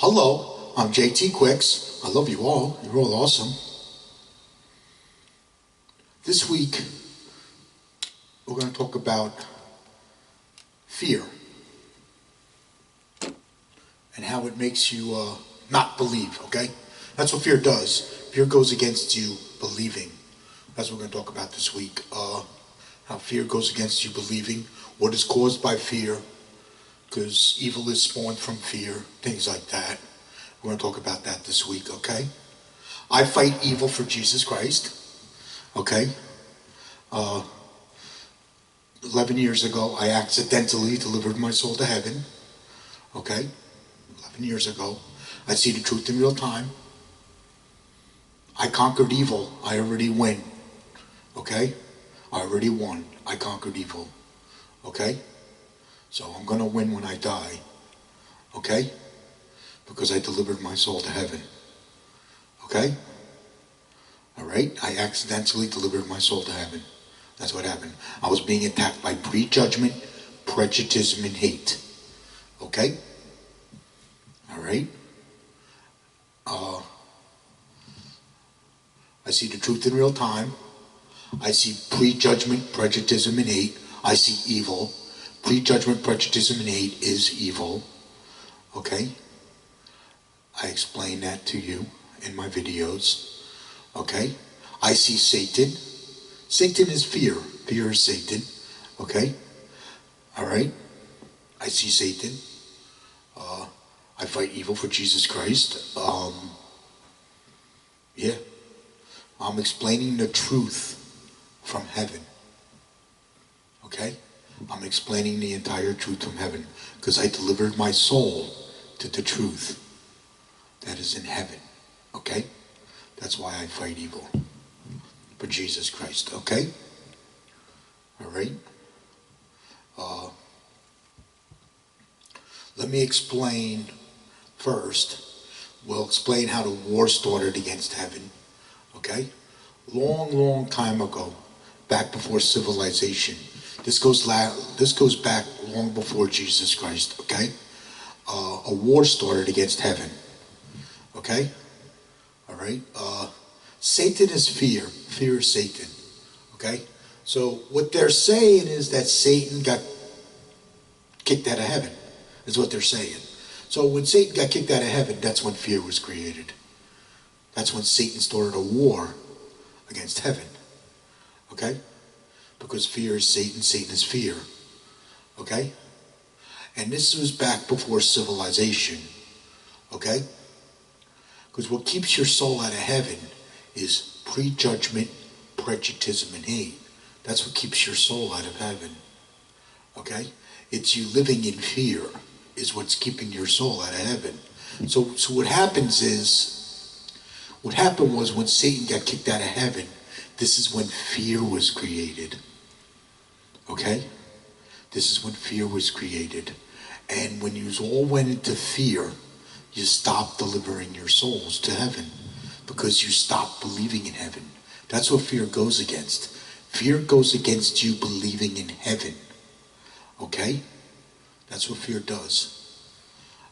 Hello, I'm JT Quicks. I love you all. You're all awesome. This week, we're going to talk about fear and how it makes you not believe, okay? That's what fear does. Fear goes against you believing. That's what we're going to talk about this week. How fear goes against you believing, what is caused by fear, because evil is spawned from fear, things like that. We're going to talk about that this week, okay? I fight evil for Jesus Christ, okay? 11 years ago, I accidentally delivered my soul to heaven, okay? 11 years ago. I see the truth in real time. I conquered evil. I already win, okay? I already won. I conquered evil, okay? So I'm going to win when I die, okay? Because I delivered my soul to heaven, okay? All right? I accidentally delivered my soul to heaven. That's what happened. I was being attacked by prejudgment, prejudice, and hate, okay? All right? I see the truth in real time. I see prejudgment, prejudice, and hate. I see evil. Prejudgment, prejudice, and hate is evil. Okay? I explain that to you in my videos. Okay? I see Satan. Satan is fear. Fear is Satan. Okay? Alright? I see Satan. I fight evil for Jesus Christ. Yeah. I'm explaining the truth from heaven. Okay? I'm explaining the entire truth from heaven because I delivered my soul to the truth that is in heaven. Okay? That's why I fight evil for Jesus Christ. Okay? All right? Let me explain first. We'll explain how the war started against heaven. Okay? Long time ago, back before civilization. This goes back long before Jesus Christ, okay? A war started against heaven, okay? All right? Satan is fear. Fear is Satan, okay? So what they're saying is that Satan got kicked out of heaven, is what they're saying. So when Satan got kicked out of heaven, that's when fear was created. That's when Satan started a war against heaven, okay? Because fear is Satan, Satan is fear, okay? And this was back before civilization, okay? Because what keeps your soul out of heaven is prejudgment, prejudice, and hate. That's what keeps your soul out of heaven, okay? It's you living in fear is what's keeping your soul out of heaven. So what happens is, what happened was when Satan got kicked out of heaven, this is when fear was created, okay? This is when fear was created. And when you all went into fear, you stopped delivering your souls to heaven because you stopped believing in heaven. That's what fear goes against. Fear goes against you believing in heaven. Okay? That's what fear does.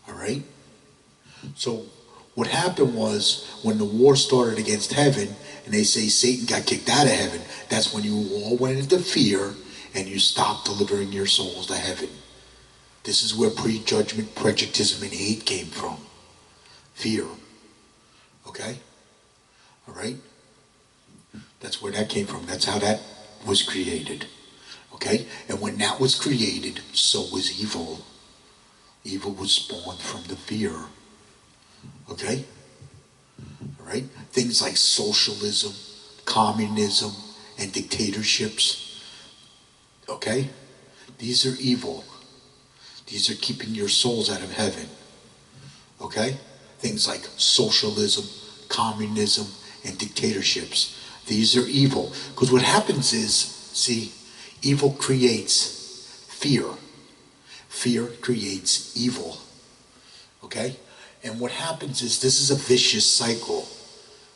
All right? So what happened was when the war started against heaven and they say Satan got kicked out of heaven, that's when you all went into fear and you stopped delivering your souls to heaven. This is where prejudgment, prejudice, and hate came from. Fear. Okay? All right? That's where that came from. That's how that was created. Okay? And when that was created, so was evil. Evil was spawned from the fear. Okay? All right? Things like socialism, communism, and dictatorships. Okay? These are evil. These are keeping your souls out of heaven. Okay? Things like socialism, communism, and dictatorships. These are evil. Because what happens is, see, evil creates fear. Fear creates evil. Okay? And what happens is this is a vicious cycle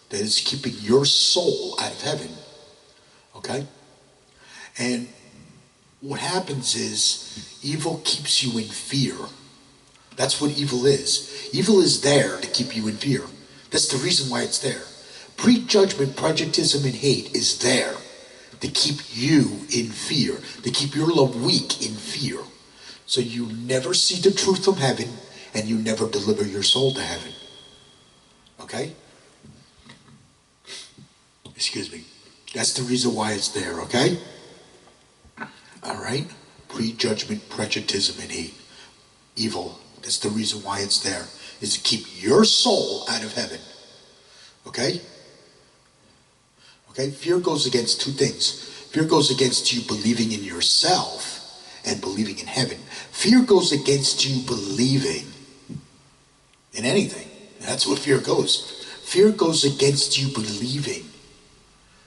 that is keeping your soul out of heaven. Okay? And what happens is evil keeps you in fear. That's what evil is. Evil is there to keep you in fear. That's the reason why it's there. Prejudgment, prejudice, and hate is there to keep you in fear, to keep your love weak in fear. So you never see the truth of heaven, and you never deliver your soul to heaven. Okay? Excuse me. That's the reason why it's there, okay? Alright? Prejudgment, prejudice, and hate. Evil. That's the reason why it's there. Is to keep your soul out of heaven. Okay? Okay? Fear goes against two things. Fear goes against you believing in yourself and believing in heaven. Fear goes against you believing in anything. That's what fear goes. Fear goes against you believing.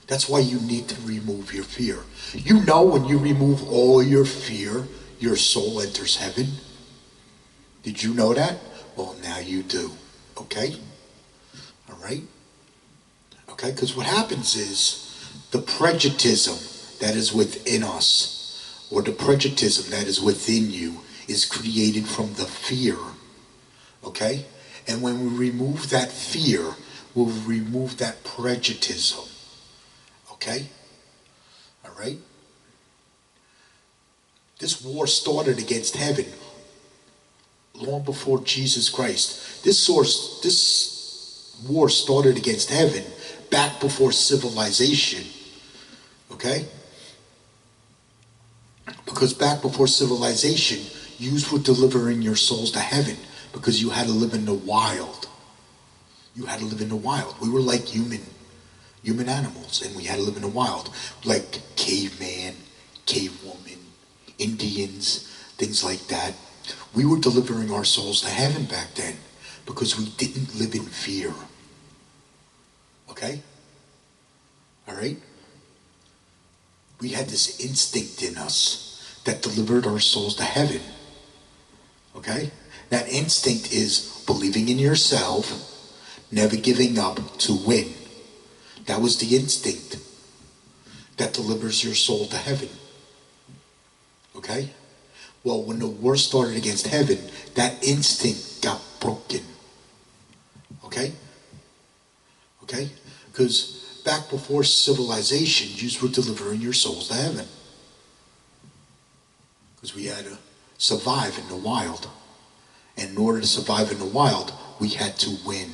That's why you need to remove your fear. You know, when you remove all your fear, your soul enters heaven. Did you know that? Well, now you do. Okay? All right? Okay? Because what happens is the prejudice that is within us, or the prejudice that is within you, is created from the fear. Okay? And when we remove that fear, we'll remove that prejudice. Okay? All right? This war started against heaven long before Jesus Christ. This war started against heaven back before civilization. Okay? Because back before civilization, you were delivering your souls to heaven because you had to live in the wild. You had to live in the wild. We were like human animals, and we had to live in the wild. Like caveman, cavewoman, Indians, things like that. We were delivering our souls to heaven back then because we didn't live in fear. Okay? All right? We had this instinct in us that delivered our souls to heaven. Okay? That instinct is believing in yourself, never giving up to win. That was the instinct that delivers your soul to heaven. Okay? Well, when the war started against heaven, that instinct got broken. Okay? Okay? Because back before civilization, you were delivering your souls to heaven. Because we had to survive in the wild. And in order to survive in the wild, we had to win.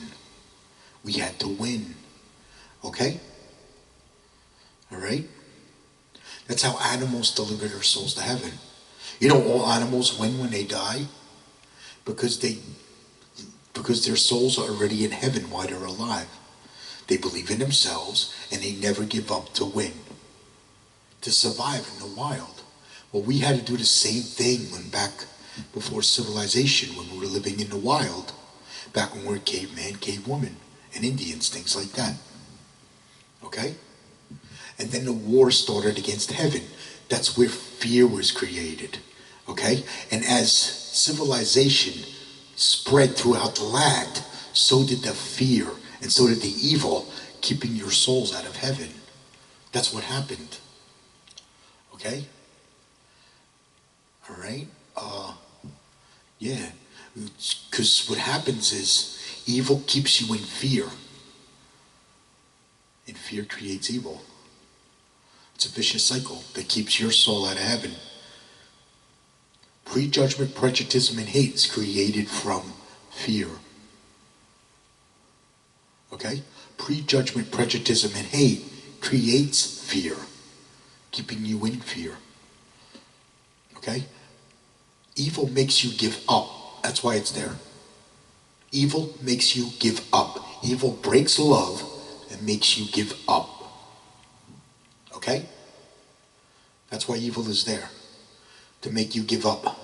We had to win. Okay? Alright? That's how animals deliver their souls to heaven. You know, all animals win when they die because their souls are already in heaven while they're alive. They believe in themselves and they never give up to win, to survive in the wild. Well, we had to do the same thing when back before civilization, when we were living in the wild, back when we were caveman, cavewoman, and Indians, things like that. Okay? And then the war started against heaven. That's where fear was created. Okay? And as civilization spread throughout the land, so did the fear and so did the evil, keeping your souls out of heaven. That's what happened. Okay? All right? Yeah. Because what happens is evil keeps you in fear. And fear creates evil. It's a vicious cycle that keeps your soul out of heaven. Prejudgment, prejudice, and hate is created from fear. Okay? Prejudgment, prejudice, and hate creates fear, keeping you in fear. Okay? Evil makes you give up. That's why it's there. Evil makes you give up. Evil breaks love and makes you give up. Okay? That's why evil is there. To make you give up.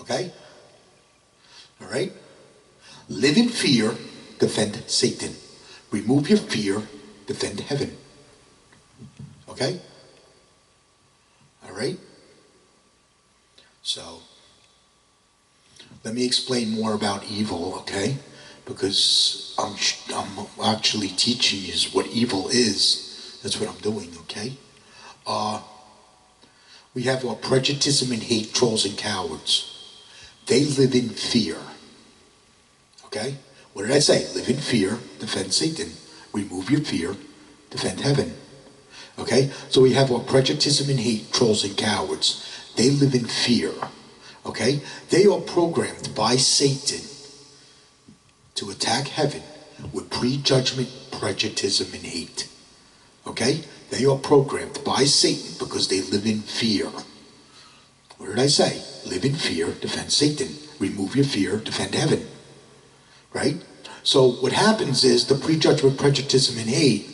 Okay? Alright? Live in fear, defend Satan. Remove your fear, defend heaven. Okay? Alright? So, let me explain more about evil, okay? Because I'm actually teaching you what evil is. That's what I'm doing, okay? We have our prejudice and hate, trolls and cowards. They live in fear. Okay? What did I say? Live in fear, defend Satan. Remove your fear, defend heaven. Okay? So we have what prejudice and hate, trolls and cowards. They live in fear. Okay? They are programmed by Satan to attack heaven with prejudgment, prejudice, and hate. Okay? They are programmed by Satan because they live in fear. What did I say? Live in fear, defend Satan. Remove your fear, defend heaven. Right? So what happens is the prejudgment, prejudice, and hate,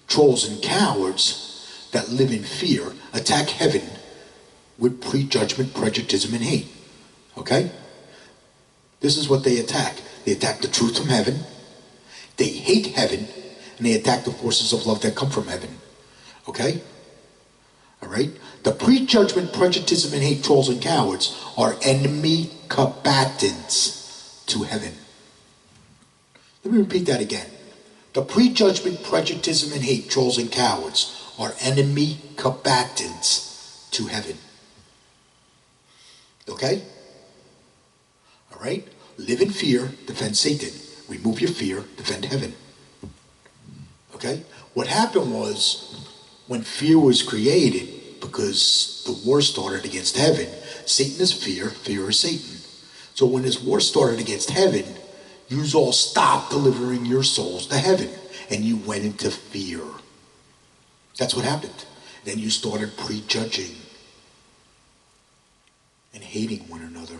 trolls and cowards that live in fear attack heaven with prejudgment, prejudice, and hate. Okay? This is what they attack. They attack the truth from heaven. They hate heaven. And they attack the forces of love that come from heaven. Okay? Alright? The prejudgment, prejudice, and hate, trolls, and cowards are enemy combatants to heaven. Let me repeat that again. The prejudgment, prejudice, and hate, trolls, and cowards are enemy combatants to heaven. Okay? Alright? Live in fear, defend Satan. Remove your fear, defend heaven. Okay? What happened was, when fear was created, because the war started against heaven, Satan is fear, fear is Satan. So when this war started against heaven, you all stopped delivering your souls to heaven, and you went into fear. That's what happened. Then you started prejudging and hating one another.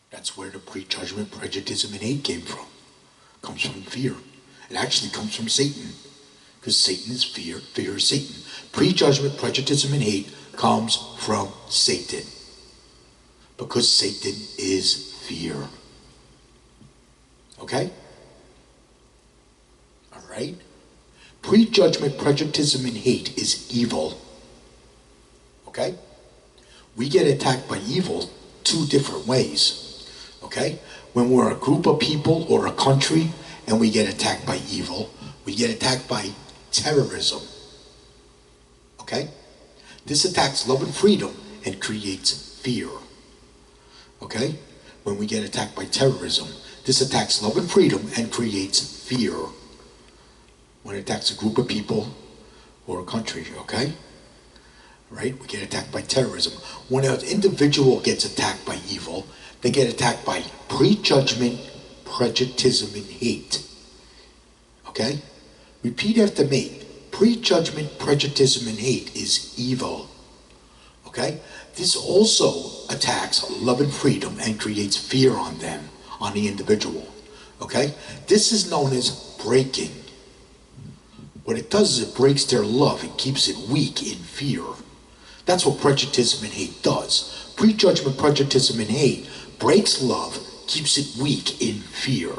That's where the prejudgment, prejudice, and hate came from. It comes from fear. It actually comes from Satan. Because Satan is fear, fear is Satan. Prejudgment, prejudice, and hate comes from Satan. Because Satan is fear. Okay? Alright? Prejudgment, prejudice, and hate is evil. Okay? We get attacked by evil two different ways. Okay? When we're a group of people or a country and we get attacked by evil, we get attacked by terrorism. Okay? This attacks love and freedom and creates fear. Okay? When we get attacked by terrorism, this attacks love and freedom and creates fear. When it attacks a group of people or a country, okay? Right? We get attacked by terrorism. When an individual gets attacked by evil, they get attacked by prejudgment, prejudice, and hate. Okay? Repeat after me. Prejudgment, prejudice, and hate is evil. Okay? This also attacks love and freedom and creates fear on them, on the individual. Okay? This is known as breaking. What it does is it breaks their love. It keeps it weak in fear. That's what prejudice and hate does. Prejudgment, prejudice, and hate breaks love, keeps it weak in fear.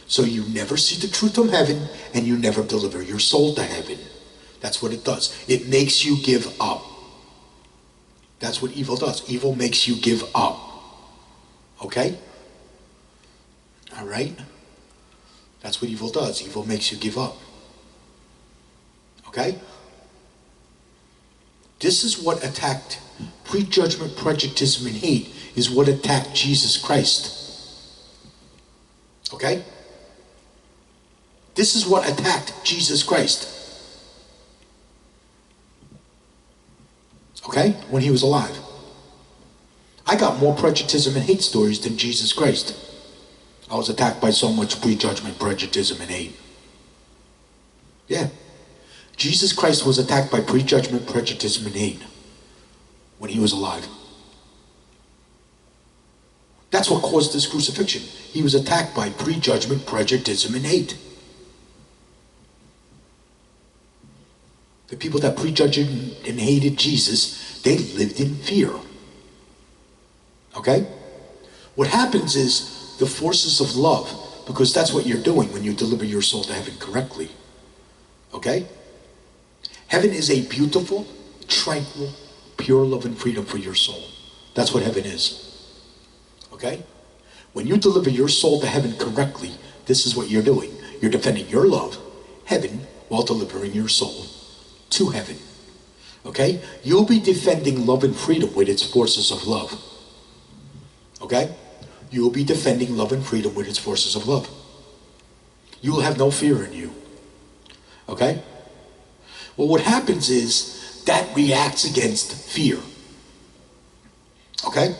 So you never see the truth from heaven, and you never deliver your soul to heaven. That's what it does. It makes you give up. That's what evil does. Evil makes you give up. Okay? All right? That's what evil does. Evil makes you give up. Okay? This is what attacked prejudgment, prejudice, and hate is what attacked Jesus Christ. Okay? This is what attacked Jesus Christ. Okay? When he was alive. I got more prejudice and hate stories than Jesus Christ. I was attacked by so much prejudgment, prejudice, and hate. Yeah. Jesus Christ was attacked by prejudgment, prejudice, and hate when he was alive. That's what caused his crucifixion. He was attacked by prejudgment, prejudice, and hate. The people that prejudged and hated Jesus, they lived in fear. Okay? What happens is the forces of love, because that's what you're doing when you deliver your soul to heaven correctly. Okay? Heaven is a beautiful, tranquil, pure love and freedom for your soul. That's what heaven is. Okay? When you deliver your soul to heaven correctly, this is what you're doing. You're defending your love, heaven, while delivering your soul to heaven. Okay? You'll be defending love and freedom with its forces of love. Okay? You will be defending love and freedom with its forces of love. You will have no fear in you. Okay? Well, what happens is that reacts against fear. Okay?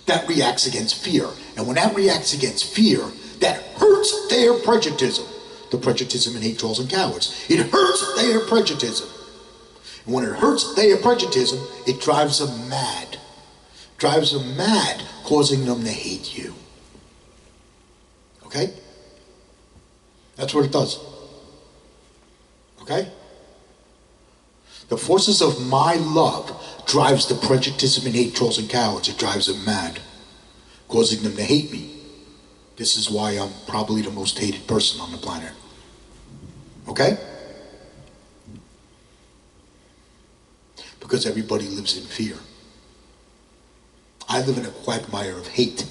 That reacts against fear. And when that reacts against fear, that hurts their prejudice. The prejudice and hate trolls and cowards. It hurts their prejudice. And when it hurts their prejudice, it drives them mad. Drives them mad, causing them to hate you. Okay? That's what it does. Okay? The forces of my love drives the prejudice and hate trolls and cowards. It drives them mad, causing them to hate me. This is why I'm probably the most hated person on the planet. Okay? Because everybody lives in fear. I live in a quagmire of hate.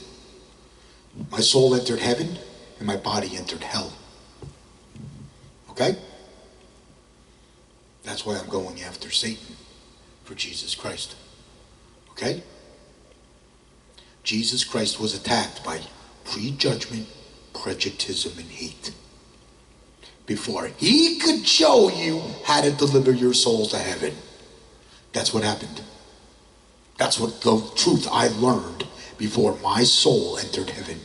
My soul entered heaven and my body entered hell. Okay? That's why I'm going after Satan for Jesus Christ. Okay? Jesus Christ was attacked by prejudgment, prejudice, and hate. Before he could show you how to deliver your souls to heaven. That's what happened. That's what the truth I learned before my soul entered heaven.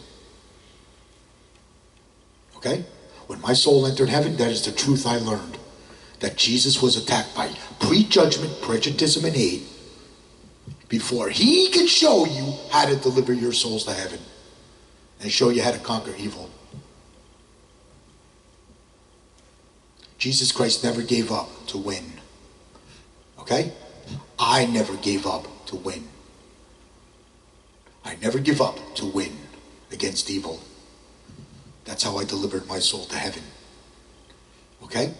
Okay? When my soul entered heaven, that is the truth I learned. That Jesus was attacked by prejudgment, prejudice, and hate before he could show you how to deliver your souls to heaven and show you how to conquer evil. Jesus Christ never gave up to win. Okay? I never gave up to win. I never give up to win against evil. That's how I delivered my soul to heaven. Okay?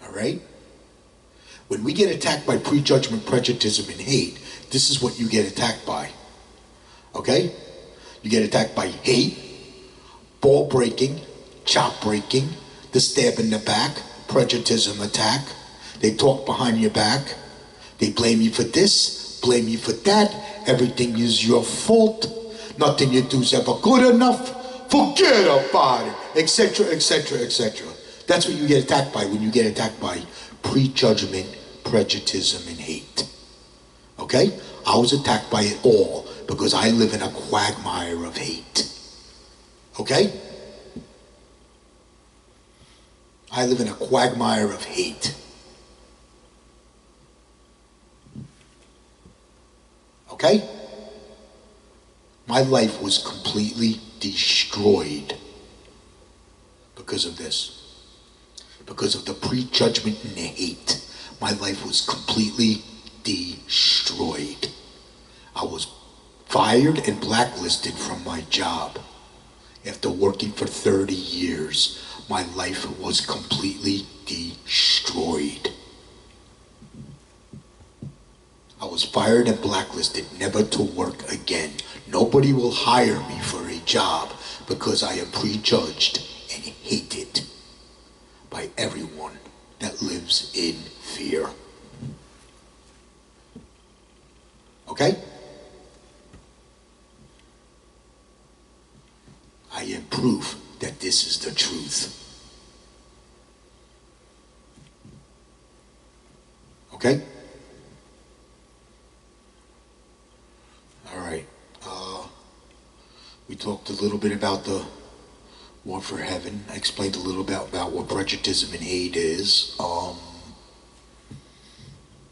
All right? When we get attacked by prejudgment, prejudice, and hate, this is what you get attacked by. Okay? You get attacked by hate, ball breaking, chop breaking, the stab in the back, prejudice attack. They talk behind your back. They blame you for this, blame you for that. Everything is your fault. Nothing you do is ever good enough. Forget about it, etc., etc., etc. That's what you get attacked by when you get attacked by prejudgment, prejudice, and hate. Okay? I was attacked by it all because I live in a quagmire of hate. Okay? I live in a quagmire of hate. Okay? My life was completely destroyed because of this. Because of the prejudgment and the hate. My life was completely destroyed. I was fired and blacklisted from my job. After working for 30 years, my life was completely destroyed. I was fired and blacklisted, never to work again. Nobody will hire me for a job because I am prejudged and hated by everyone that lives in fear. Okay? I am proof that this is the truth. Okay? All right. We talked a little bit about the war for heaven. I explained a little bit about what prejudice and hate is.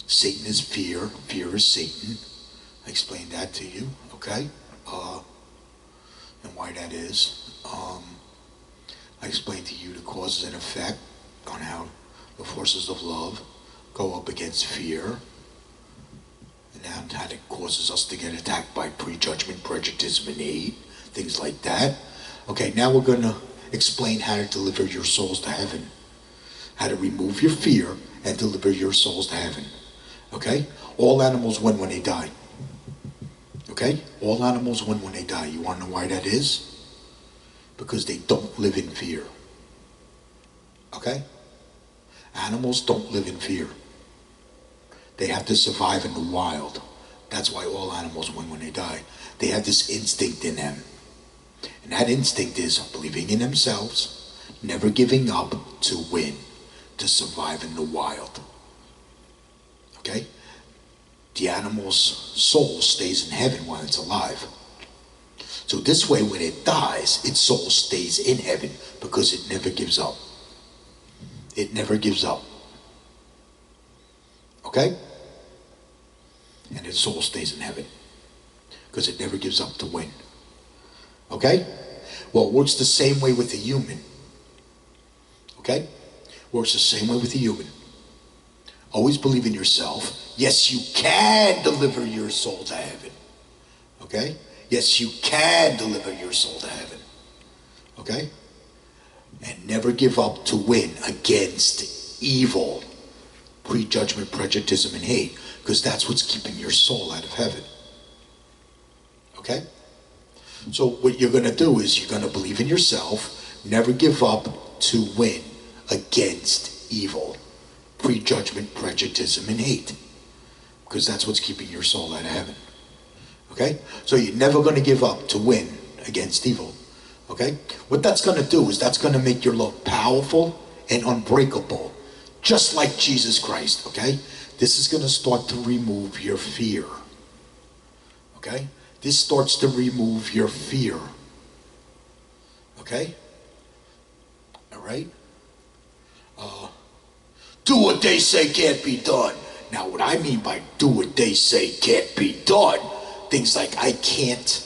Satan is fear. Fear is Satan. I explained that to you. Okay? And why that is. I explained to you the causes and effect on how the forces of love go up against fear. And how it causes us to get attacked by prejudgment, prejudice, and hate, things like that. Okay, now we're going to explain how to deliver your souls to heaven. How to remove your fear and deliver your souls to heaven. Okay? All animals win when they die. Okay? All animals win when they die. You want to know why that is? Because they don't live in fear. Okay? Animals don't live in fear. They have to survive in the wild. That's why all animals, when they die, they have this instinct in them. And that instinct is believing in themselves, never giving up to win, to survive in the wild. Okay? The animal's soul stays in heaven while it's alive. So this way, when it dies, its soul stays in heaven because it never gives up. It never gives up. Okay? And its soul stays in heaven because it never gives up to win. Okay? Well, it works the same way with the human. Okay? Works the same way with the human. Always believe in yourself. Yes, you can deliver your soul to heaven. Okay? Yes, you can deliver your soul to heaven. Okay? And never give up to win against evil, prejudgment, prejudice, and hate, because that's what's keeping your soul out of heaven. Okay? So what you're going to do is you're going to believe in yourself, never give up to win against evil, prejudgment, prejudice, and hate, because that's what's keeping your soul out of heaven. Okay? So you're never going to give up to win against evil. Okay? What that's going to do is that's going to make your love powerful and unbreakable, just like Jesus Christ. Okay? This is going to start to remove your fear. Okay? This starts to remove your fear. Okay? All right? Do what they say can't be done. Now, what I mean by do what they say can't be done, things like I can't,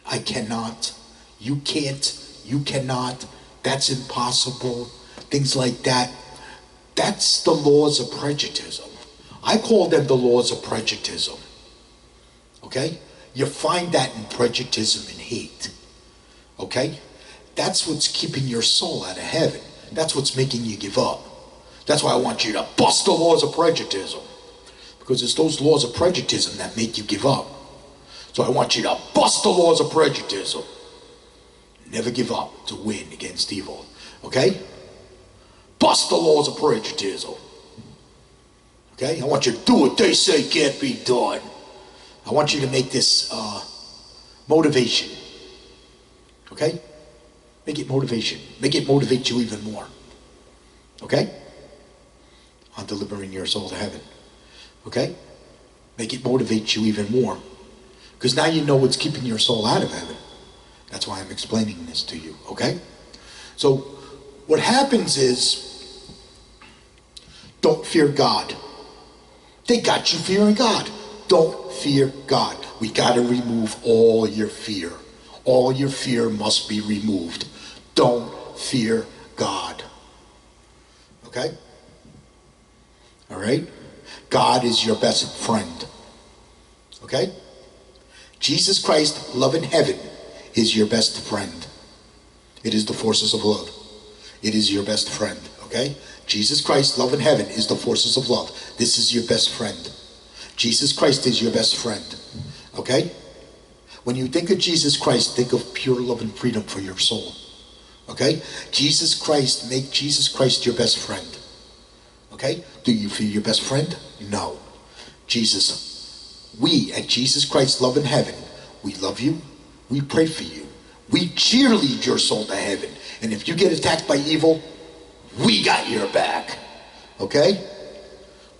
I cannot, you can't, you cannot, that's impossible, things like that. That's the laws of prejudice. I call them the laws of prejudice. Okay? You find that in prejudice and hate. Okay? That's what's keeping your soul out of heaven. That's what's making you give up. That's why I want you to bust the laws of prejudice. Because it's those laws of prejudice that make you give up. So I want you to bust the laws of prejudice. Never give up to win against evil. Okay? Bust the laws of prejudice. Okay? I want you to do what they say can't be done. I want you to make this motivation. Okay? Make it motivation. Make it motivate you even more. Okay? On delivering your soul to heaven. Okay? Make it motivate you even more. Because now you know what's keeping your soul out of heaven. That's why I'm explaining this to you. Okay? So, what happens is, don't fear God. They got you fearing God. Don't fear God. We got to remove all your fear. All your fear must be removed. Don't fear God. Okay? All right? God is your best friend. Okay? Jesus Christ, love in heaven, is your best friend. It is the forces of love. It is your best friend. Okay? Jesus Christ, love in heaven, is the forces of love. This is your best friend. Jesus Christ is your best friend. Okay? When you think of Jesus Christ, think of pure love and freedom for your soul. Okay? Jesus Christ, make Jesus Christ your best friend. Okay? Do you fear your best friend? No. Jesus. We at Jesus Christ Love in Heaven, we love you. We pray for you. We cheerlead your soul to heaven. And if you get attacked by evil, we got your back. Okay?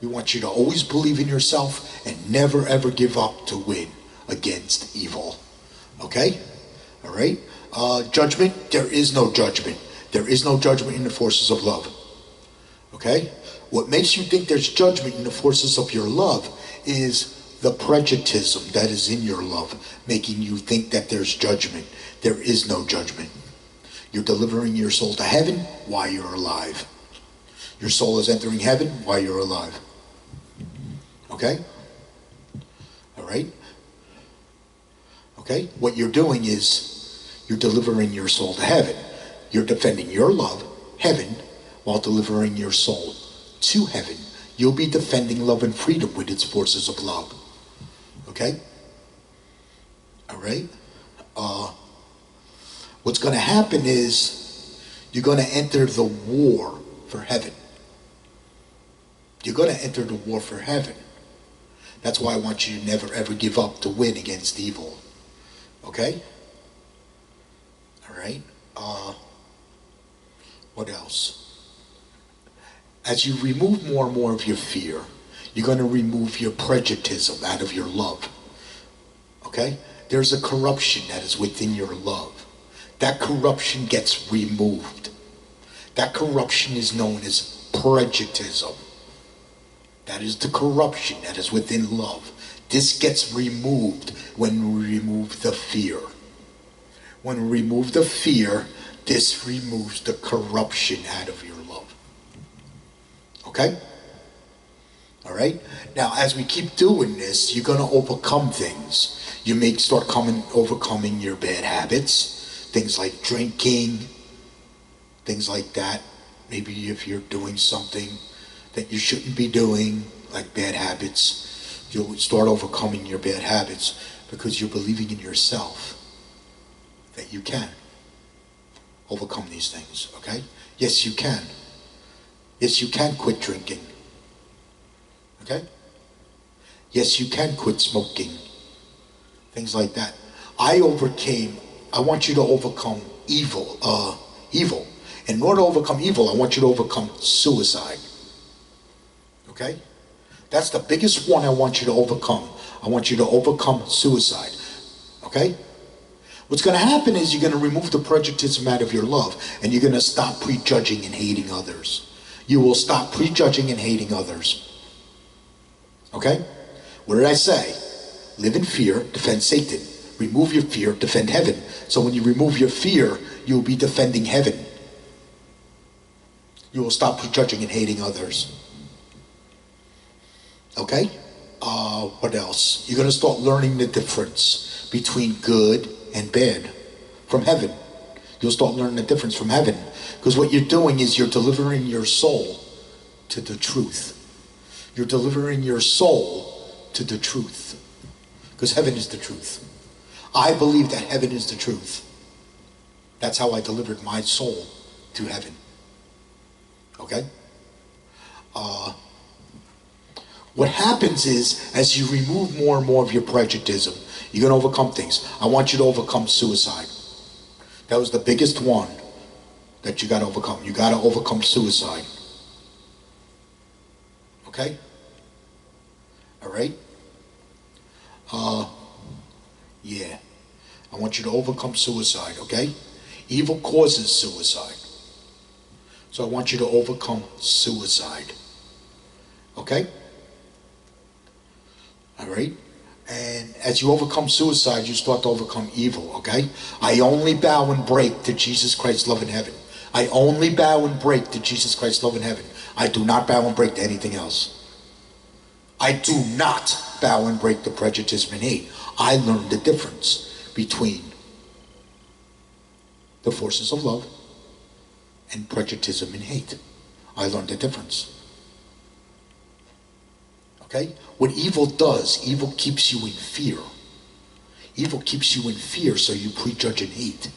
We want you to always believe in yourself and never ever give up to win against evil. Okay? All right? Judgment, there is no judgment. There is no judgment in the forces of love. Okay? What makes you think there's judgment in the forces of your love is the prejudice that is in your love, making you think that there's judgment. There is no judgment. You're delivering your soul to heaven while you're alive. Your soul is entering heaven while you're alive. Okay? All right? Okay? What you're doing is you're delivering your soul to heaven. You're defending your love, heaven, while delivering your soul to heaven. You'll be defending love and freedom with its forces of love. Okay? All right? What's going to happen is you're going to enter the war for heaven. You're going to enter the war for heaven. That's why I want you to never ever give up to win against evil. Okay? All right? What else? As you remove more and more of your fear, you're going to remove your prejudice out of your love. Okay? There's a corruption that is within your love. That corruption gets removed. That corruption is known as prejudice. That is the corruption that is within love. This gets removed when we remove the fear. When we remove the fear, this removes the corruption out of your love. Okay? All right? Now, as we keep doing this, you're going to overcome things. You may start overcoming your bad habits, things like drinking, things like that. Maybe if you're doing something that you shouldn't be doing, like bad habits, you'll start overcoming your bad habits because you're believing in yourself that you can overcome these things, okay? Yes, you can. Yes, you can quit drinking. Okay? Yes, you can quit smoking. Things like that. I want you to overcome evil. In order to overcome evil, I want you to overcome suicide. Okay? That's the biggest one I want you to overcome. I want you to overcome suicide. Okay? What's going to happen is you're going to remove the prejudice out of your love, and you're going to stop prejudging and hating others. You will stop prejudging and hating others. Okay? What did I say? Live in fear, defend Satan. Remove your fear, defend heaven. So when you remove your fear, you'll be defending heaven. You will stop prejudging and hating others. Okay? What else? You're going to start learning the difference between good and bad from heaven. You'll start learning the difference from heaven. Because what you're doing is you're delivering your soul to the truth. You're delivering your soul to the truth. Because heaven is the truth. I believe that heaven is the truth. That's how I delivered my soul to heaven. Okay? What happens is, as you remove more and more of your prejudice, you're going to overcome things. I want you to overcome suicide. That was the biggest one that you got to overcome. You got to overcome suicide. Okay? All right? Yeah. I want you to overcome suicide, okay? Evil causes suicide. So I want you to overcome suicide. Okay? All right? And as you overcome suicide, you start to overcome evil, okay? I only bow and break to Jesus Christ's love in heaven. I only bow and break to Jesus Christ's love in heaven. I do not bow and break to anything else. I do not bow and break to prejudice and hate. I learned the difference between the forces of love and prejudice and hate. I learned the difference. Okay? What evil does, evil keeps you in fear. Evil keeps you in fear, so you prejudge and hate.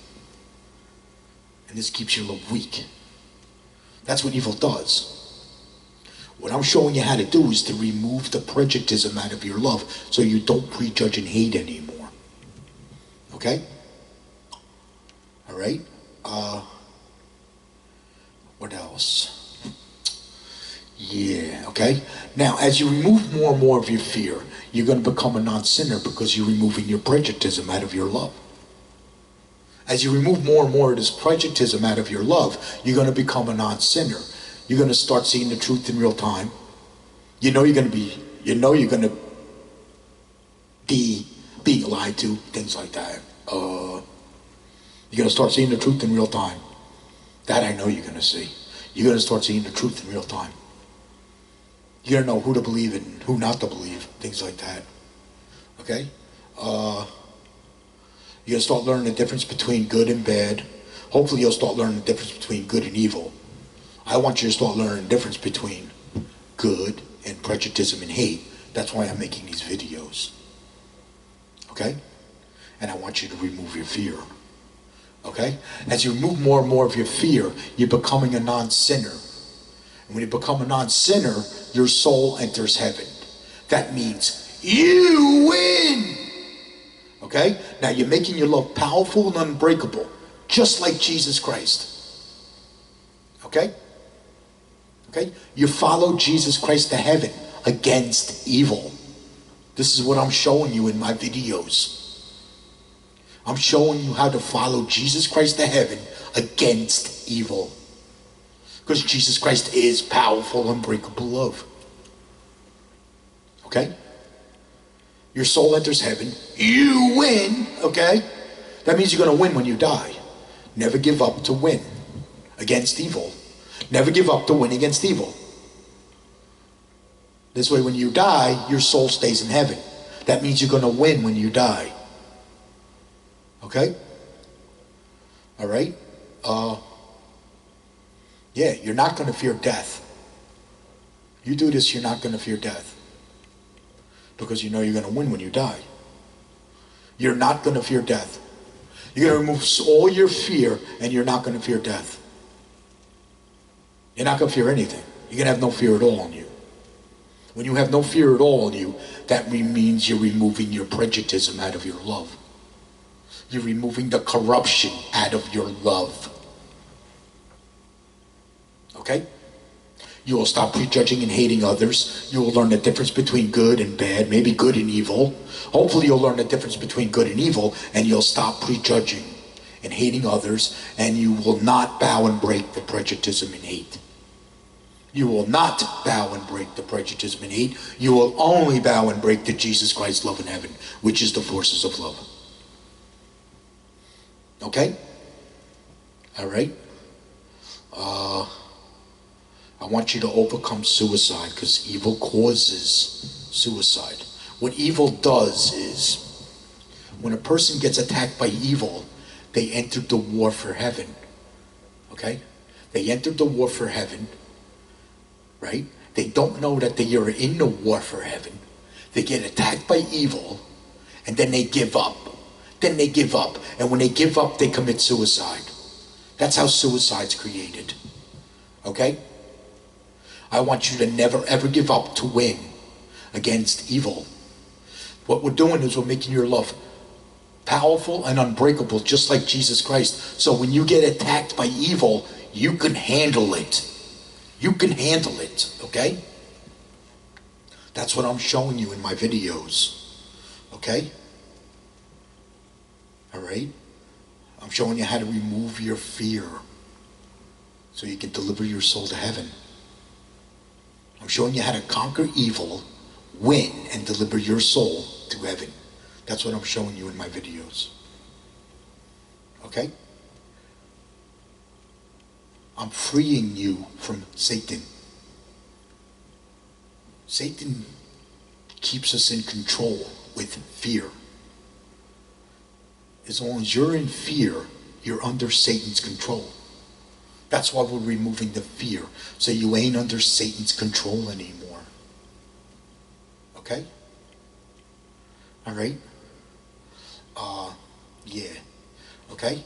And this keeps your love weak. That's what evil does. What I'm showing you how to do is to remove the prejudice out of your love so you don't prejudge and hate anymore. Okay? All right? What else? Yeah, okay? Now, as you remove more and more of your fear, you're going to become a non-sinner because you're removing your prejudice out of your love. As you remove more and more of this prejudice out of your love, you're going to become a non-sinner. You're going to start seeing the truth in real time. You know you're going to be being lied to, things like that. You're going to start seeing the truth in real time. That I know you're going to see. You're going to start seeing the truth in real time. You're going to know who to believe and who not to believe, things like that. Okay? You're going to start learning the difference between good and bad. Hopefully you'll start learning the difference between good and evil. I want you to start learning the difference between good and prejudice and hate. That's why I'm making these videos. Okay? And I want you to remove your fear. Okay? As you remove more and more of your fear, you're becoming a non-sinner. And when you become a non-sinner, your soul enters heaven. That means you win. Okay? Now you're making your love powerful and unbreakable, just like Jesus Christ. Okay? Okay? You follow Jesus Christ to heaven against evil. This is what I'm showing you in my videos. I'm showing you how to follow Jesus Christ to heaven against evil. Because Jesus Christ is powerful, unbreakable love. Okay? Your soul enters heaven. You win. Okay? That means you're going to win when you die. Never give up to win against evil. Never give up to win against evil. This way, when you die, your soul stays in heaven. That means you're going to win when you die. Okay? All right? Yeah, you're not going to fear death. You do this, you're not going to fear death. Because you know you're going to win when you die. You're not going to fear death. You're going to remove all your fear, and you're not going to fear death. You're not going to fear anything. You're going to have no fear at all in you. When you have no fear at all in you, that means you're removing your prejudice out of your love. You're removing the corruption out of your love. Okay? You will stop prejudging and hating others. You will learn the difference between good and bad, maybe good and evil. Hopefully you'll learn the difference between good and evil, and you'll stop prejudging and hating others, and you will not bow and break the prejudice and hate. You will not bow and break the prejudice and hate. You will only bow and break the Jesus Christ love in heaven, which is the forces of love. Okay? All right? I want you to overcome suicide, because evil causes suicide. What evil does is, when a person gets attacked by evil, they entered the war for heaven. Okay? They entered the war for heaven, right? They don't know that they are in the war for heaven. They get attacked by evil, and then they give up. Then they give up. And when they give up, they commit suicide. That's how suicide's created. Okay? I want you to never ever give up to win against evil. What we're doing is we're making your love powerful and unbreakable, just like Jesus Christ. So when you get attacked by evil, you can handle it. You can handle it, okay? That's what I'm showing you in my videos, okay? All right? I'm showing you how to remove your fear so you can deliver your soul to heaven. I'm showing you how to conquer evil, win, and deliver your soul to heaven. That's what I'm showing you in my videos. Okay? I'm freeing you from Satan. Satan keeps us in control with fear. As long as you're in fear, you're under Satan's control. That's why we're removing the fear, so you ain't under Satan's control anymore. Okay? All right? Yeah. Okay?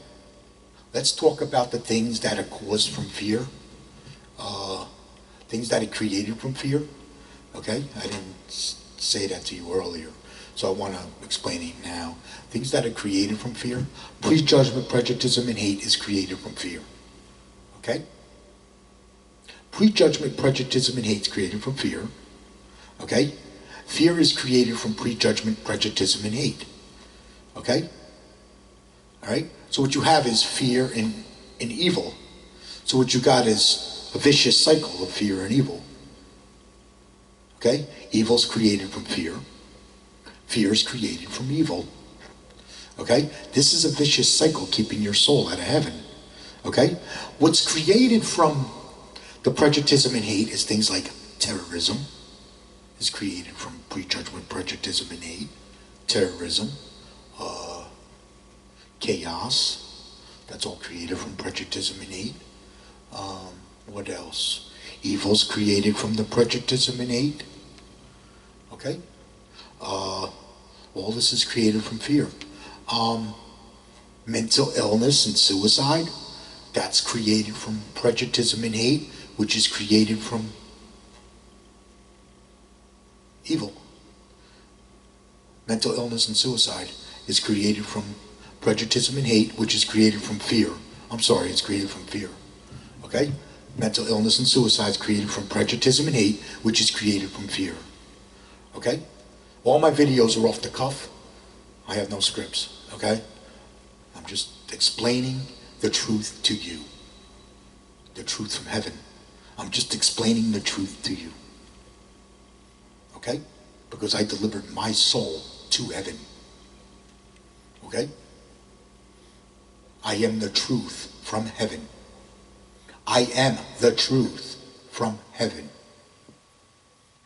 Let's talk about the things that are caused from fear. Things that are created from fear. Okay? I didn't say that to you earlier, so I want to explain it now. Things that are created from fear. Prejudgment, prejudice, and hate is created from fear. Okay? Prejudgment, prejudice, and hate is created from fear. Okay? Fear is created from prejudgment, prejudice, and hate. Okay? Alright? So what you have is fear and evil. So what you got is a vicious cycle of fear and evil. Okay? Evil is created from fear. Fear is created from evil. Okay? This is a vicious cycle keeping your soul out of heaven. Okay? What's created from the prejudice and hate is things like terrorism is created from prejudgment, prejudice, and hate. Terrorism, chaos, that's all created from prejudice and hate. What else? Evil's created from the prejudice and hate. Okay? All this is created from fear. Mental illness and suicide, that's created from prejudice and hate, which is created from evil. Mental illness and suicide is created from prejudice and hate, which is created from fear. I'm sorry, it's created from fear. Okay? Mental illness and suicide is created from prejudice and hate, which is created from fear. Okay? All my videos are off the cuff. I have no scripts. Okay? I'm just explaining the truth to you. The truth from heaven. I'm just explaining the truth to you. Okay? Because I delivered my soul to heaven. Okay? I am the truth from heaven. I am the truth from heaven.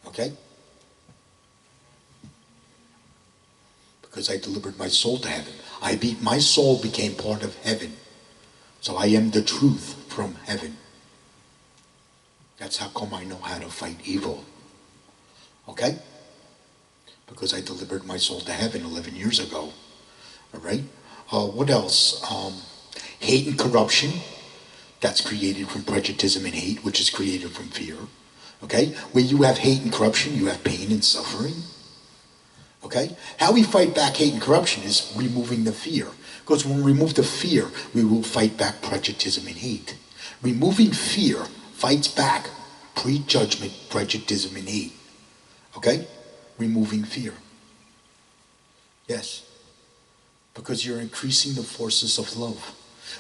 Okay? Because I delivered my soul to heaven. My soul became part of heaven. So I am the truth from heaven. That's how come I know how to fight evil. Okay? Because I delivered my soul to heaven 11 years ago. All right? What else? Hate and corruption. That's created from prejudice and hate, which is created from fear. Okay? Where you have hate and corruption, you have pain and suffering. Okay? How we fight back hate and corruption is removing the fear. Because when we remove the fear, we will fight back prejudice and hate. Removing fear fights back prejudgment, prejudice, and hate. Okay? Removing fear. Yes. Because you're increasing the forces of love.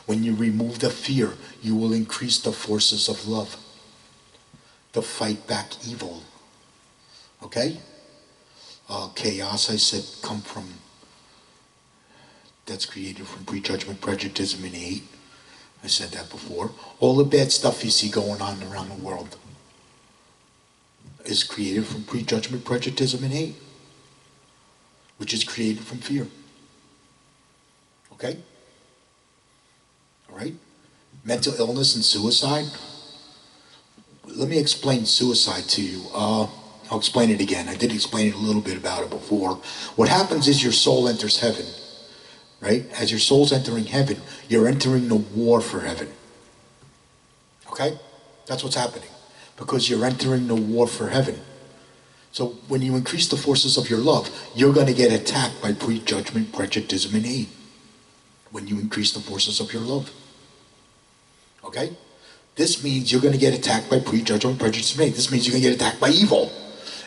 When you remove the fear, you will increase the forces of love to fight back evil. Okay? Chaos, I said, come from, that's created from prejudgment, prejudice, and hate. I said that before. All the bad stuff you see going on around the world is created from prejudgment, prejudice, and hate, which is created from fear. Okay? All right? Mental illness and suicide. Let me explain suicide to you. I'll explain it again. I did explain it a little bit about it before. What happens is your soul enters heaven, right? As your soul's entering heaven, you're entering the war for heaven. Okay? That's what's happening. Because you're entering the war for heaven. So when you increase the forces of your love, you're going to get attacked by prejudgment, prejudice, and hate. When you increase the forces of your love. Okay? This means you're going to get attacked by prejudgment, prejudice, and hate. This means you're going to get attacked by evil.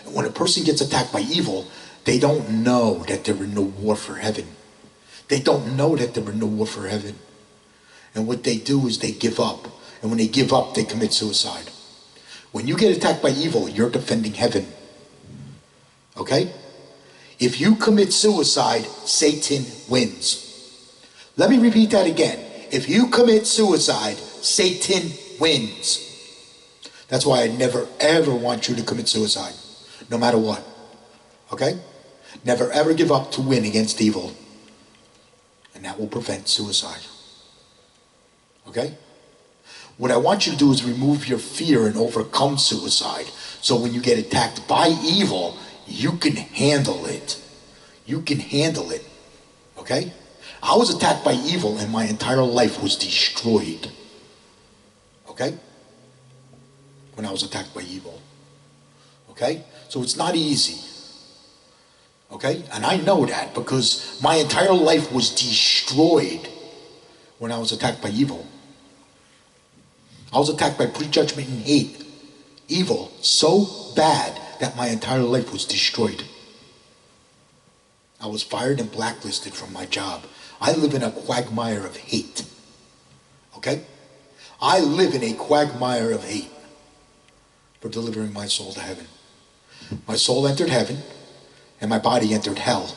And when a person gets attacked by evil, they don't know that they're in the war for heaven. They don't know that they're in the war for heaven. And what they do is they give up. And when they give up, they commit suicide. When you get attacked by evil, you're defending heaven. Okay? If you commit suicide, Satan wins. Let me repeat that again. If you commit suicide, Satan wins. That's why I never ever want you to commit suicide. No matter what. Okay? Never ever give up to win against evil. And that will prevent suicide. Okay? What I want you to do is remove your fear and overcome suicide. So when you get attacked by evil, you can handle it. You can handle it. Okay? I was attacked by evil and my entire life was destroyed. Okay? When I was attacked by evil. Okay? So it's not easy. Okay? And I know that because my entire life was destroyed when I was attacked by evil. I was attacked by prejudgment and hate. Evil so bad that my entire life was destroyed. I was fired and blacklisted from my job. I live in a quagmire of hate. Okay? I live in a quagmire of hate for delivering my soul to heaven. My soul entered heaven and my body entered hell.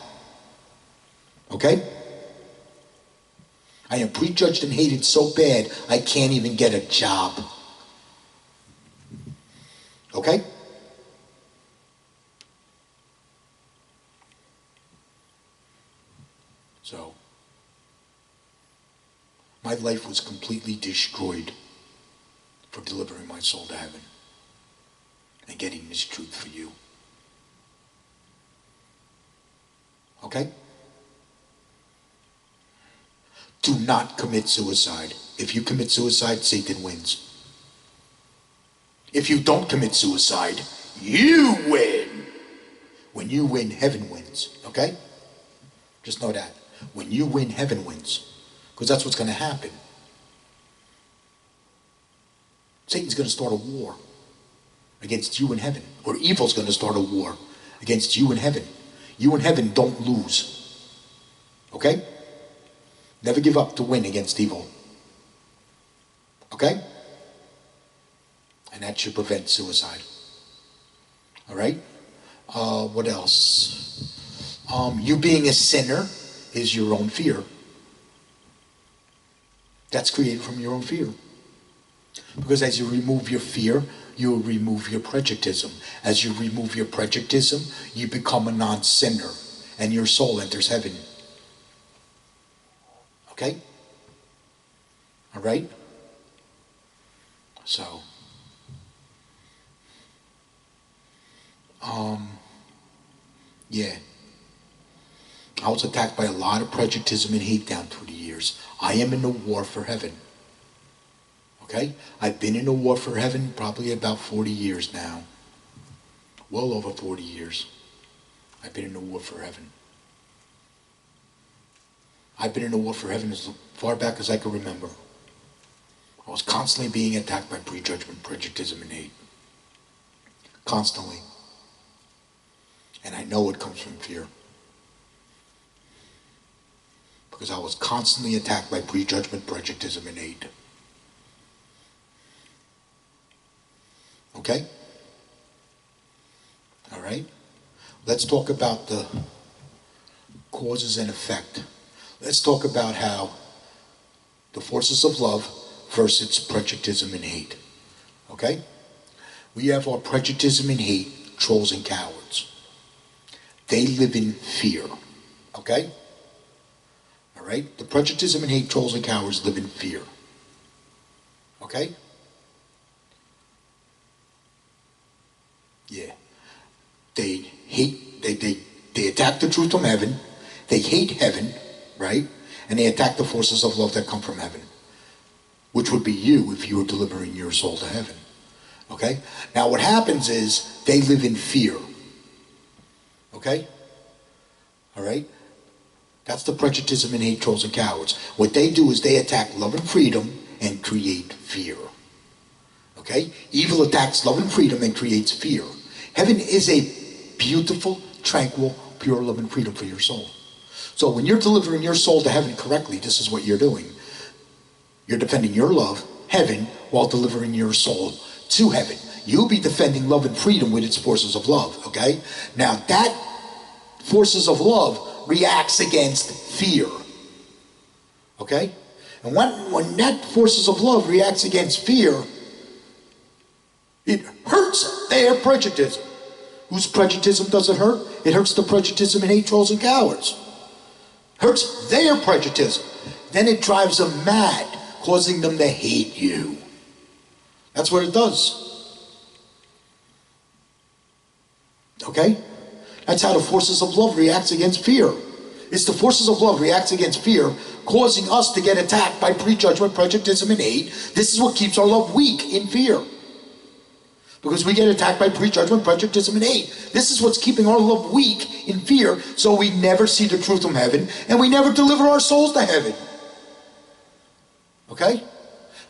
Okay? I am prejudged and hated so bad I can't even get a job. Okay? So, my life was completely destroyed for delivering my soul to heaven and getting this truth for you. Okay? Do not commit suicide. If you commit suicide, Satan wins. If you don't commit suicide, you win. When you win, heaven wins, okay? Just know that. When you win, heaven wins. Because that's what's going to happen. Satan's going to start a war against you in heaven. Or evil's going to start a war against you in heaven. You in heaven don't lose. Okay? Never give up to win against evil. Okay? And that should prevent suicide. All right? What else? You being a sinner is your own fear. That's created from your own fear. Because as you remove your fear, you remove your prejudice. As you remove your prejudice, you become a non-sinner. And your soul enters heaven. Okay? All right? So, yeah. I was attacked by a lot of prejudice and hate down through the years. I am in the war for heaven. Okay? I've been in the war for heaven probably about 40 years now. Well over 40 years. I've been in the war for heaven. I've been in the war for heaven as far back as I can remember. I was constantly being attacked by prejudgment, prejudice, and hate. Constantly. And I know it comes from fear. Because I was constantly attacked by prejudgment, prejudice, and hate. Okay? All right? Let's talk about the causes and effect. Let's talk about how the forces of love versus prejudice and hate. Okay? We have our prejudice and hate, trolls and cowards. They live in fear. Okay? All right? The prejudice and hate, trolls and cowards live in fear. Okay? Yeah. They hate, they attack the truth from heaven. They hate heaven, right? And they attack the forces of love that come from heaven. Which would be you if you were delivering your soul to heaven. Okay? Now what happens is they live in fear. Okay? Alright? That's the prejudice and hate, trolls and cowards. What they do is they attack love and freedom and create fear. Okay? Evil attacks love and freedom and creates fear. Heaven is a beautiful, tranquil, pure love and freedom for your soul. So when you're delivering your soul to heaven correctly, this is what you're doing. You're defending your love, heaven, while delivering your soul to heaven. You'll be defending love and freedom with its forces of love, okay? Now that forces of love reacts against fear, okay? And when that forces of love reacts against fear, it hurts their prejudice. Whose prejudice does it hurt? It hurts the prejudice and hate, trolls and cowards. Hurts their prejudice. Then it drives them mad, causing them to hate you. That's what it does. Okay? That's how the forces of love reacts against fear. It's the forces of love reacts against fear, causing us to get attacked by prejudgment, prejudice, and hate. This is what keeps our love weak in fear. Because we get attacked by prejudgment, prejudice, and hate. This is what's keeping our love weak in fear, so we never see the truth from heaven, and we never deliver our souls to heaven. Okay?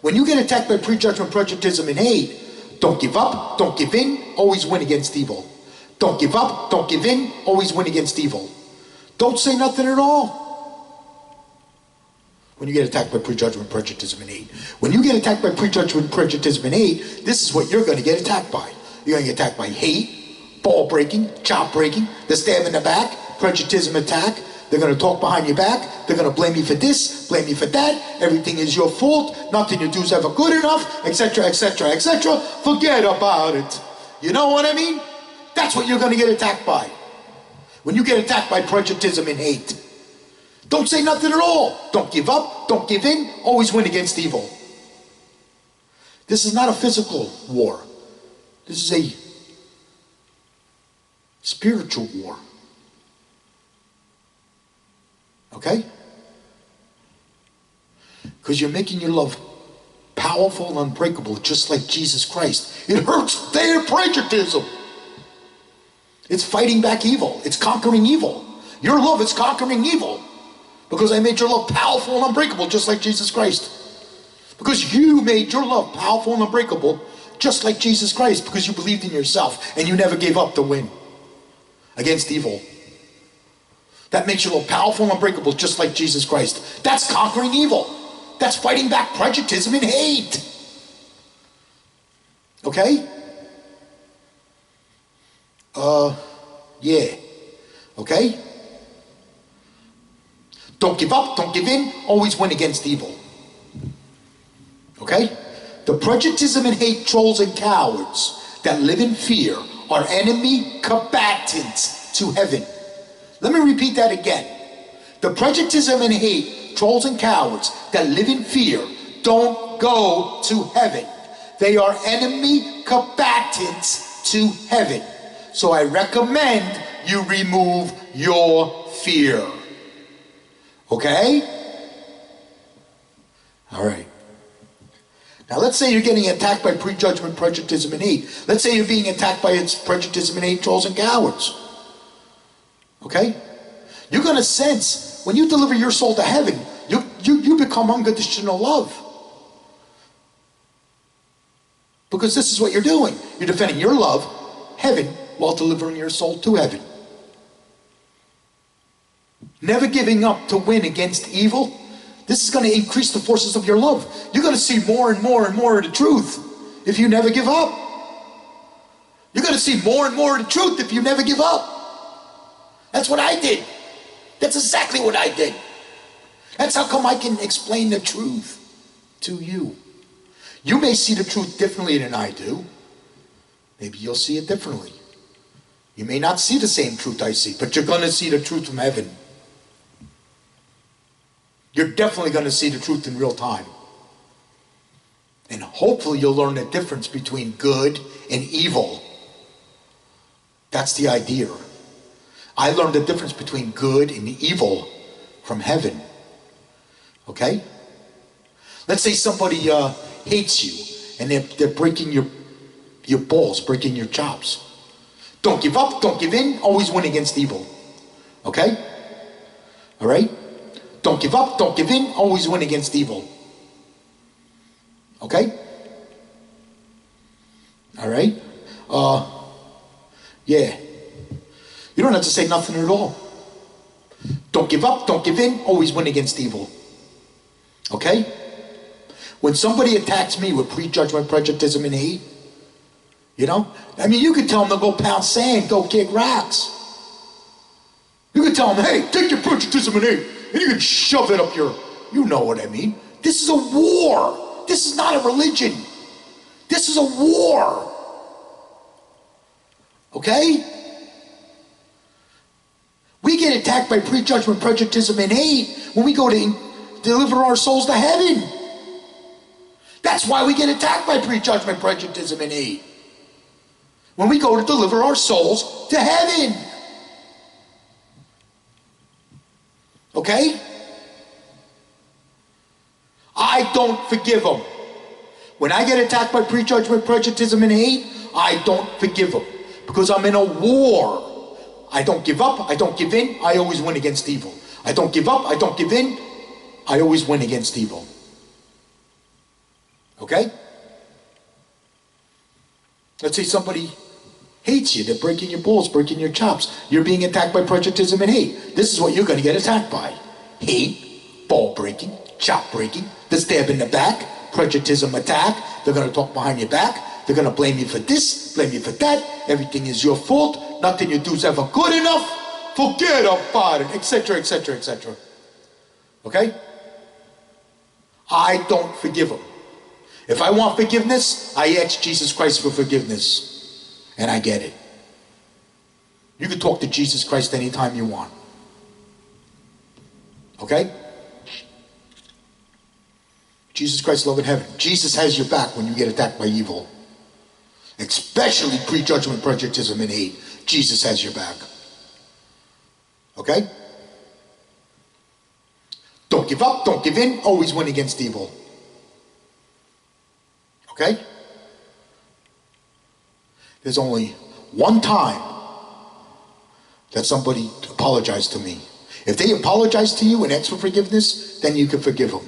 When you get attacked by prejudgment, prejudice, and hate, don't give up, don't give in, always win against evil. Don't give up, don't give in, always win against evil. Don't say nothing at all. When you get attacked by prejudgment, prejudice, and hate. When you get attacked by prejudgment, prejudice, and hate, this is what you're going to get attacked by. You're going to get attacked by hate, ball breaking, chop breaking, the stab in the back, prejudice attack. They're going to talk behind your back. They're going to blame you for this, blame you for that. Everything is your fault. Nothing you do is ever good enough, etc., etc., etc. Forget about it. You know what I mean? That's what you're going to get attacked by. When you get attacked by prejudice and hate. Don't say nothing at all. Don't give up. Don't give in. Always win against evil. This is not a physical war. This is a spiritual war. Okay? Because you're making your love powerful and unbreakable, just like Jesus Christ. It hurts their prejudice. It's fighting back evil. It's conquering evil. Your love is conquering evil. Because I made your love powerful and unbreakable, just like Jesus Christ. Because you made your love powerful and unbreakable, just like Jesus Christ, because you believed in yourself and you never gave up to win against evil. That makes your love powerful and unbreakable, just like Jesus Christ. That's conquering evil. That's fighting back prejudice and hate. Okay? Yeah. Okay? Don't give up, don't give in, always win against evil. Okay? The prejudice and hate trolls and cowards that live in fear are enemy combatants to heaven. Let me repeat that again. The prejudice and hate trolls and cowards that live in fear don't go to heaven. They are enemy combatants to heaven. So I recommend you remove your fear. Okay? All right. Now let's say you're getting attacked by prejudgment, prejudice, and hate. Let's say you're being attacked by its prejudice and hate trolls and cowards. Okay? You're going to sense, when you deliver your soul to heaven, you become unconditional love. Because this is what you're doing. You're defending your love, heaven, while delivering your soul to heaven. Never giving up to win against evil. This is going to increase the forces of your love. You're going to see more and more and more of the truth if you never give up. You're going to see more and more of the truth if you never give up. That's what I did. That's exactly what I did. That's how come I can explain the truth to you. You may see the truth differently than I do. Maybe you'll see it differently. You may not see the same truth I see, but you're going to see the truth from heaven. You're definitely going to see the truth in real time. And hopefully you'll learn the difference between good and evil. That's the idea. I learned the difference between good and evil from heaven. Okay? Let's say somebody hates you and they're breaking your balls, breaking your chops. Don't give up, don't give in, always win against evil. Okay? All right? Don't give up, don't give in, always win against evil. Okay? All right? Yeah. You don't have to say nothing at all. Don't give up, don't give in, always win against evil. Okay? When somebody attacks me with prejudgment, prejudice, and hate, you know? I mean, you could tell them to go pound sand, go kick rocks. You could tell them, hey, take your prejudice and hate, and you can shove it up your, you know what I mean. This is a war. This is not a religion. This is a war. Okay? We get attacked by prejudgment, prejudice, and hate when we go to deliver our souls to heaven. That's why we get attacked by prejudgment, prejudice, and hate. When we go to deliver our souls to heaven. Okay? I don't forgive them. When I get attacked by prejudgment, prejudice, and hate, I don't forgive them. Because I'm in a war. I don't give up, I don't give in, I always win against evil. I don't give up, I don't give in, I always win against evil. Okay? Let's say somebody hates you, they're breaking your balls, breaking your chops. You're being attacked by prejudice and hate. This is what you're going to get attacked by. Hate, ball breaking, chop breaking, the stab in the back, prejudice attack. They're going to talk behind your back. They're going to blame you for this, blame you for that. Everything is your fault. Nothing you do is ever good enough. Forget about it, etc., etc., etc. Okay? I don't forgive them. If I want forgiveness, I ask Jesus Christ for forgiveness. And I get it. You can talk to Jesus Christ anytime you want. Okay? Jesus Christ, love in heaven. Jesus has your back when you get attacked by evil. Especially prejudgment, prejudice, and hate. Jesus has your back. Okay? Don't give up, don't give in, always win against evil. Okay? There's only one time that somebody apologized to me. If they apologize to you and ask for forgiveness, then you can forgive them.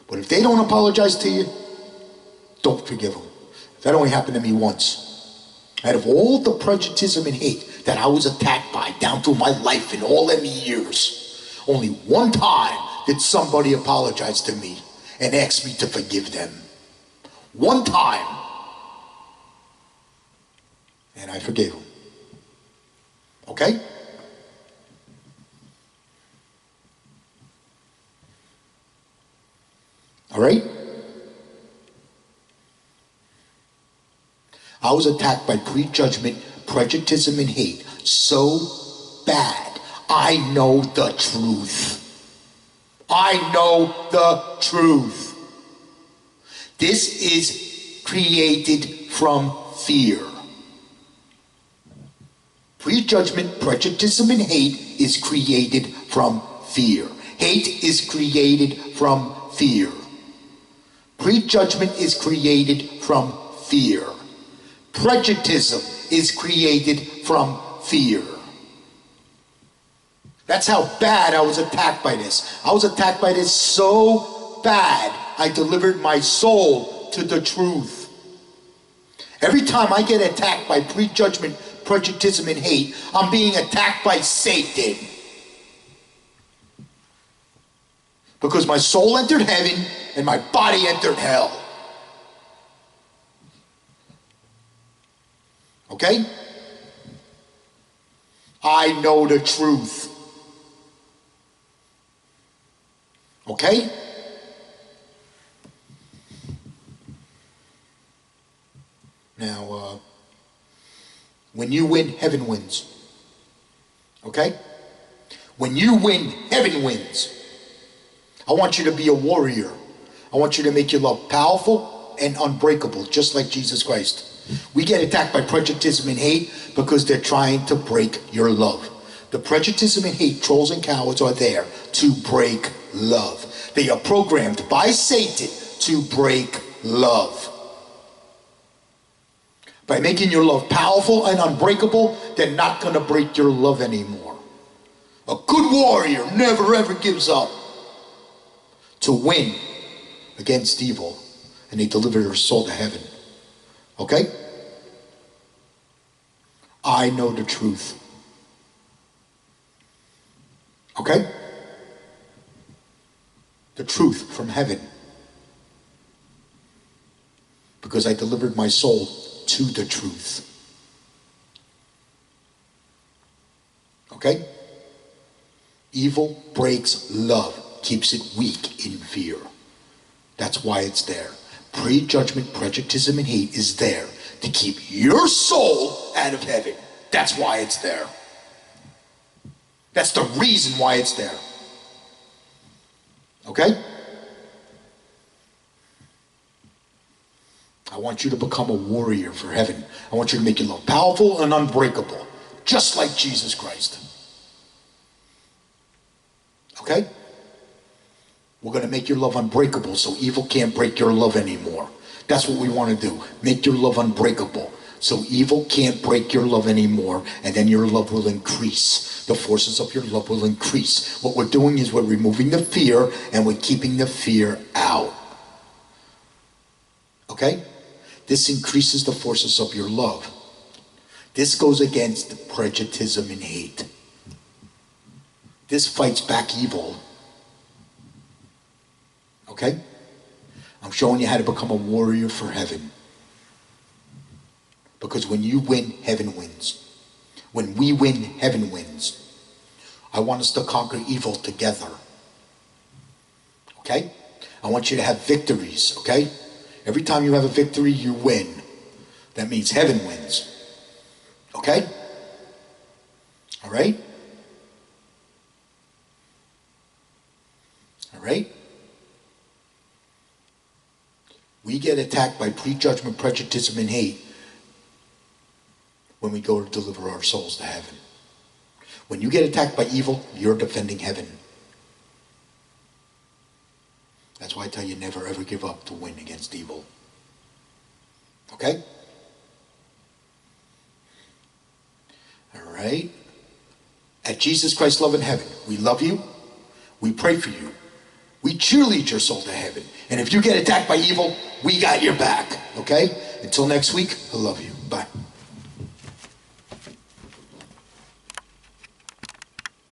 But if they don't apologize to you, don't forgive them. That only happened to me once. Out of all the prejudice and hate that I was attacked by down through my life in all them years, only one time did somebody apologize to me and ask me to forgive them. One time. And I forgave them. Okay? All right? I was attacked by prejudgment, prejudice, and hate so bad. I know the truth. I know the truth. This is created from fear. Prejudgment, prejudice, and hate is created from fear. Hate is created from fear. Prejudgment is created from fear. Prejudice is created from fear. That's how bad I was attacked by this. I was attacked by this so bad, I delivered my soul to the truth. Every time I get attacked by prejudgment, prejudice, and hate, I'm being attacked by Satan. Because my soul entered heaven and my body entered hell. Okay? I know the truth. Okay? Now, when you win, heaven wins. Okay? When you win, heaven wins. I want you to be a warrior. I want you to make your love powerful and unbreakable, just like Jesus Christ. We get attacked by prejudice and hate because they're trying to break your love. The prejudice and hate, trolls and cowards are there to break love. They are programmed by Satan to break love. By making your love powerful and unbreakable, they're not going to break your love anymore. A good warrior never ever gives up. To win against evil, and they deliver their soul to heaven. Okay? I know the truth. Okay? The truth from heaven. Because I delivered my soul to the truth. Okay? Evil breaks love, keeps it weak in fear. That's why it's there. Prejudgment, prejudice, and hate is there to keep your soul out of heaven. That's why it's there. That's the reason why it's there. Okay? I want you to become a warrior for heaven. I want you to make your love powerful and unbreakable, just like Jesus Christ. Okay? We're going to make your love unbreakable so evil can't break your love anymore. That's what we want to do. Make your love unbreakable so evil can't break your love anymore, and then your love will increase. The forces of your love will increase. What we're doing is we're removing the fear and we're keeping the fear out. Okay? This increases the forces of your love. This goes against prejudice and hate. This fights back evil. Okay? I'm showing you how to become a warrior for heaven. Because when you win, heaven wins. When we win, heaven wins. I want us to conquer evil together. Okay? I want you to have victories, okay? Every time you have a victory, you win. That means heaven wins. Okay? All right? All right? We get attacked by prejudgment, prejudice, and hate when we go to deliver our souls to heaven. When you get attacked by evil, you're defending heaven. That's why I tell you never ever give up to win against evil. Okay? All right. at Jesus Christ Love in Heaven, we love you, we pray for you, we cheerlead your soul to heaven. And if you get attacked by evil, we got your back, okay? Until next week, I love you. Bye.